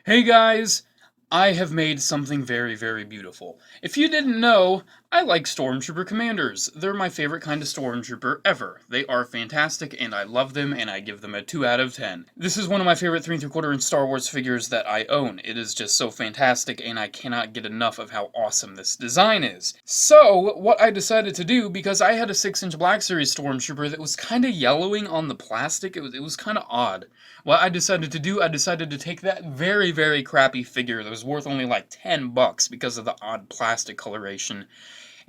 Hey guys, I have made something very, very beautiful. If you didn't know, I like Stormtrooper commanders. They're my favorite kind of Stormtrooper ever. They are fantastic and I love them and I give them a 2 out of 10. This is one of my favorite 3 3/4 inch Star Wars figures that I own. It is just so fantastic and I cannot get enough of how awesome this design is. So, what I decided to do, because I had a 6-inch Black Series Stormtrooper that was kind of yellowing on the plastic, it was kind of odd. What I decided to do, I decided to take that very, very crappy figure that was worth only like $10 because of the odd plastic coloration,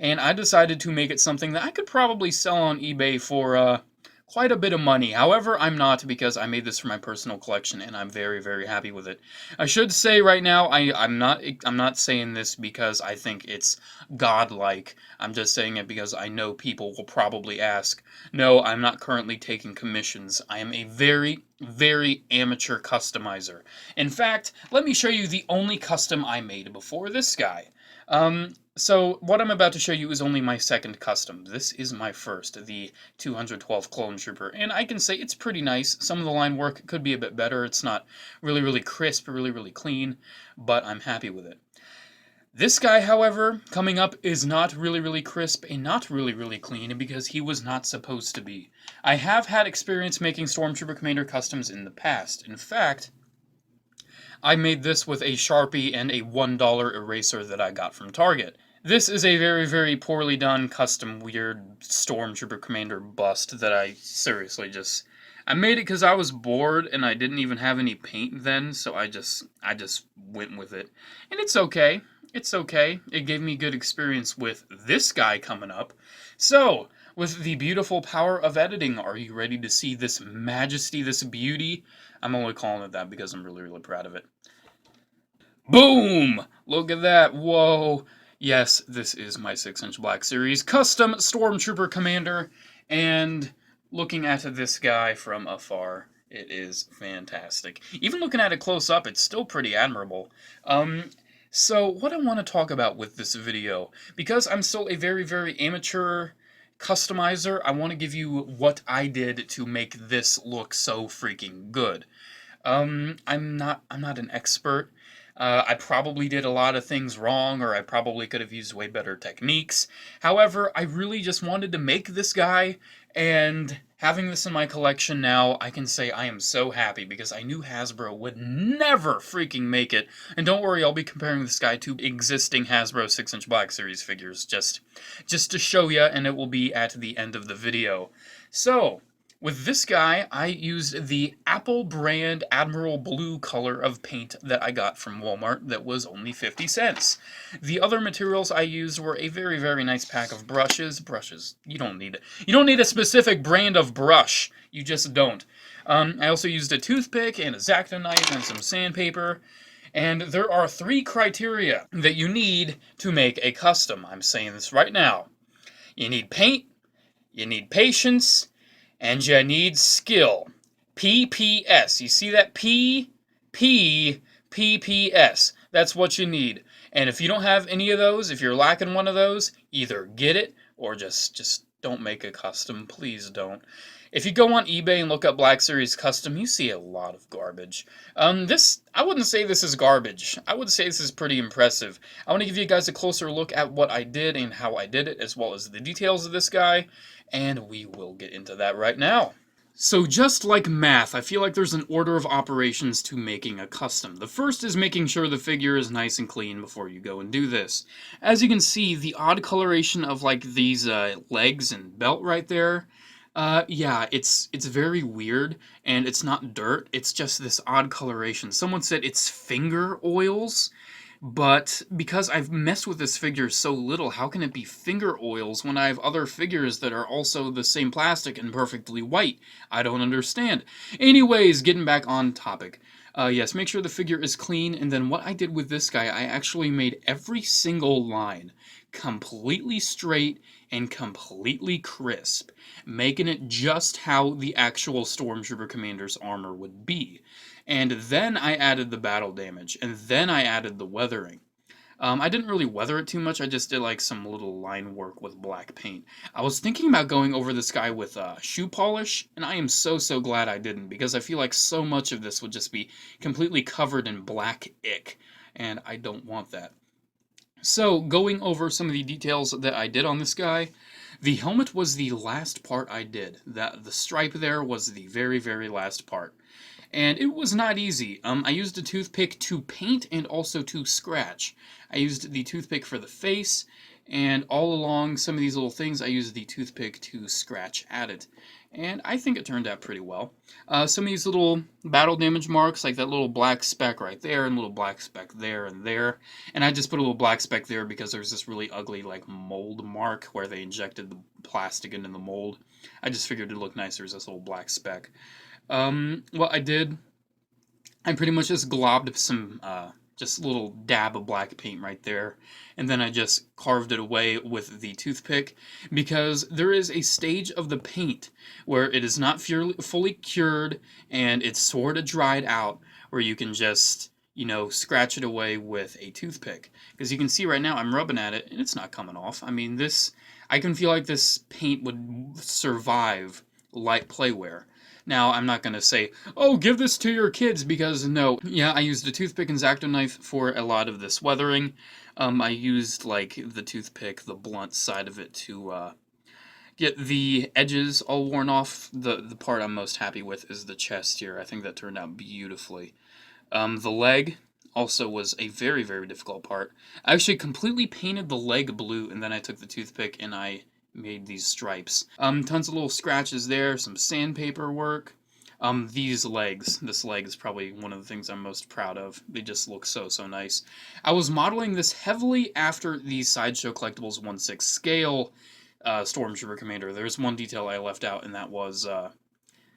and I decided to make it something that I could probably sell on eBay for quite a bit of money. However, I'm not, because I made this for my personal collection and I'm very, very happy with it. I should say right now, I'm not saying this because I think it's godlike. I'm just saying it because I know people will probably ask. No, I'm not currently taking commissions. I am a very, very amateur customizer. In fact, let me show you the only custom I made before this guy. So what I'm about to show you is only my second custom. This is my first, the 212 Clone Trooper, and I can say it's pretty nice. Some of the line work could be a bit better. It's not really, really crisp, really, really clean, but I'm happy with it. This guy, however, coming up is not really, really crisp and not really, really clean because he was not supposed to be. I have had experience making Stormtrooper Commander customs in the past. In fact, I made this with a Sharpie and a $1 eraser that I got from Target. This is a very, very poorly done, custom, weird Stormtrooper Commander bust that I seriously just... I made it because I was bored and I didn't even have any paint then, so I just went with it. And it's okay. It's okay. It gave me good experience with this guy coming up. So, with the beautiful power of editing, are you ready to see this majesty, this beauty? I'm only calling it that because I'm really, really proud of it. Boom! Look at that. Whoa. Yes, this is my 6-inch Black Series custom Stormtrooper Commander, and looking at this guy from afar, it is fantastic. Even looking at it close up, it's still pretty admirable. So what I want to talk about with this video, because I'm still a very, very amateur customizer, I want to give you what I did to make this look so freaking good. I'm not an expert. I probably did a lot of things wrong, or I probably could have used way better techniques. However, I really just wanted to make this guy, and having this in my collection now, I can say I am so happy because I knew Hasbro would never freaking make it. And don't worry, I'll be comparing this guy to existing Hasbro 6-inch Black Series figures just to show you, and it will be at the end of the video. So, with this guy, I used the Apple brand Admiral Blue color of paint that I got from Walmart that was only 50 cents. The other materials I used were a very, very nice pack of brushes. You don't need it. You don't need a specific brand of brush. You just don't. I also used a toothpick and a X-Acto knife and some sandpaper. And there are 3 criteria that you need to make a custom. I'm saying this right now. You need paint, you need patience, and you need skill. PPS. You see that? PPS. That's what you need. And if you don't have any of those, if you're lacking one of those, either get it or just don't make a custom. Please don't. If you go on eBay and look up Black Series Custom, you see a lot of garbage. I wouldn't say this is garbage. I would say this is pretty impressive. I want to give you guys a closer look at what I did and how I did it, as well as the details of this guy, and we will get into that right now. So just like math, I feel like there's an order of operations to making a custom. The first is making sure the figure is nice and clean before you go and do this. As you can see, the odd coloration of like these legs and belt right there, yeah, it's very weird, and it's not dirt, it's just this odd coloration. Someone said it's finger oils, but because I've messed with this figure so little, how can it be finger oils when I have other figures that are also the same plastic and perfectly white? I don't understand. Anyways, getting back on topic. Yes, make sure the figure is clean, and then what I did with this guy, I actually made every single line completely straight and completely crisp, making it just how the actual Stormtrooper Commander's armor would be. And then I added the battle damage, and then I added the weathering. I didn't really weather it too much. I just did like some little line work with black paint. I was thinking about going over this guy with shoe polish, and I am so glad I didn't, because I feel like so much of this would just be completely covered in black ick, and I don't want that. So, going over some of the details that I did on this guy, the helmet was the last part I did. The stripe there was the very last part. And it was not easy. I used a toothpick to paint and also to scratch. I used the toothpick for the face, and all along some of these little things I used the toothpick to scratch at it. And I think it turned out pretty well. Some of these little battle damage marks, like that little black speck right there, and a little black speck there and there. And I just put a little black speck there because there's this really ugly like mold mark where they injected the plastic into the mold. I just figured it'd look nicer as this little black speck. What I did, I pretty much just globbed some, just a little dab of black paint right there, and then I just carved it away with the toothpick, because there is a stage of the paint where it is not fully cured, and it's sort of dried out, where you can just, you know, scratch it away with a toothpick. Because you can see right now, I'm rubbing at it, and it's not coming off. I mean, I can feel like this paint would survive light playware. Now, I'm not going to say, oh, give this to your kids, because no. Yeah, I used a toothpick and X-Acto knife for a lot of this weathering. I used, like, the toothpick, the blunt side of it, to get the edges all worn off. The part I'm most happy with is the chest here. I think that turned out beautifully. The leg also was a very difficult part. I actually completely painted the leg blue, and then I took the toothpick and I made these stripes. Tons of little scratches there, some sandpaper work. This leg is probably one of the things I'm most proud of. They just look so nice. I was modeling this heavily after the Sideshow Collectibles 1/6 scale Stormtrooper Commander. There's one detail I left out, and that was a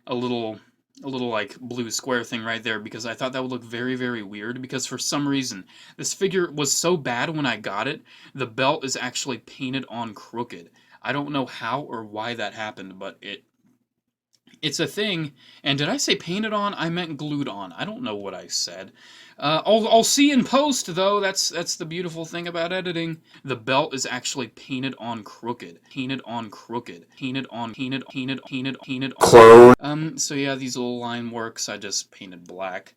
little like blue square thing right there, because I thought that would look very weird, because for some reason this figure was so bad when I got it, the belt is actually painted on crooked. I don't know how or why that happened, but it's a thing. And did I say painted on? I meant glued on. I don't know what I said. I'll see in post, though. That's the beautiful thing about editing. The belt is actually painted on crooked. Painted on crooked. Painted on clone. So yeah, these little line works I just painted black.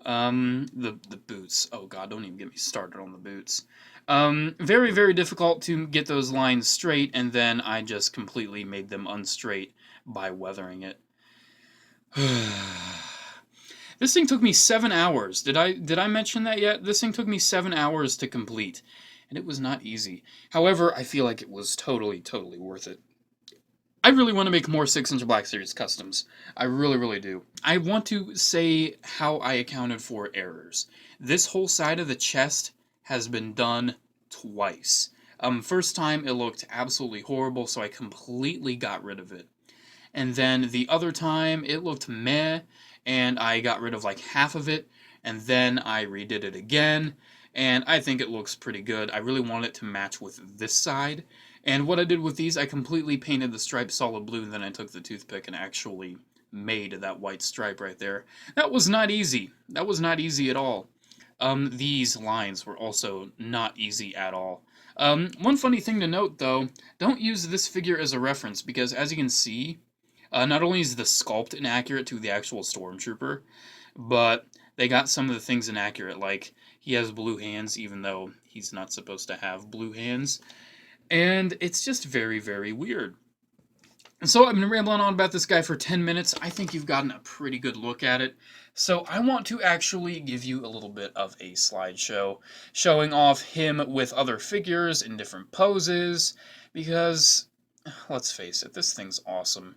The boots. Oh god, don't even get me started on the boots. Very difficult to get those lines straight, and then I just completely made them unstraight by weathering it. This thing took me 7 hours. Did I mention that yet? This thing took me 7 hours to complete, and it was not easy. However, I feel like it was totally worth it. I really want to make more 6-inch Black Series customs. I really do. I want to say how I accounted for errors. This whole side of the chest has been done twice. First time it looked absolutely horrible, so I completely got rid of it. And then the other time it looked meh, and I got rid of like half of it, and then I redid it again, and I think it looks pretty good. I really want it to match with this side. And what I did with these, I completely painted the stripe solid blue, and then I took the toothpick and actually made that white stripe right there. That was not easy. That was not easy at all. These lines were also not easy at all. One funny thing to note, though, don't use this figure as a reference, because as you can see, not only is the sculpt inaccurate to the actual Stormtrooper, but they got some of the things inaccurate, like he has blue hands even though he's not supposed to have blue hands, and it's just very weird. So I've been rambling on about this guy for 10 minutes. I think you've gotten a pretty good look at it. So I want to actually give you a little bit of a slideshow showing off him with other figures in different poses, because let's face it, this thing's awesome.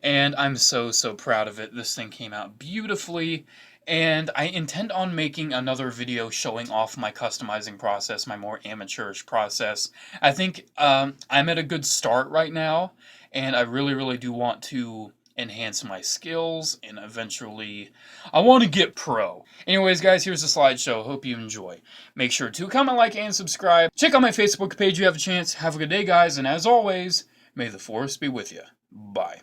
And I'm so proud of it. This thing came out beautifully. And I intend on making another video showing off my customizing process, my more amateurish process. I think I'm at a good start right now, and I really do want to enhance my skills, and eventually I want to get pro. Anyways, guys, here's the slideshow. Hope you enjoy. Make sure to comment, like, and subscribe. Check out my Facebook page if you have a chance. Have a good day, guys, and as always, may the Force be with you. Bye.